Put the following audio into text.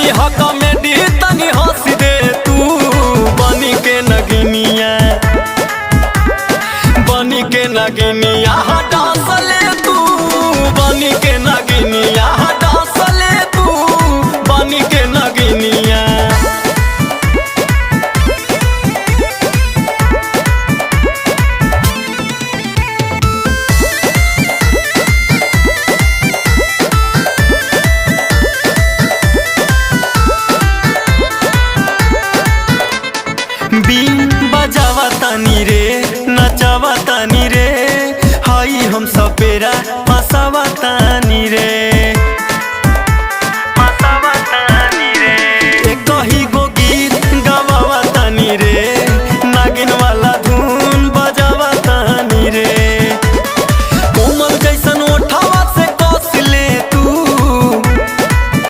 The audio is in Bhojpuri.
तनी ह कॉमेडी तनी हंस दे तू बनी के नगिनिया डांस ले तू बनी के नगिनिया डांस ले तू बनी के नगिनिया। बीन बजावा तानी रे नचावा तानी रे हाई हम सपेरा फसावा तानी।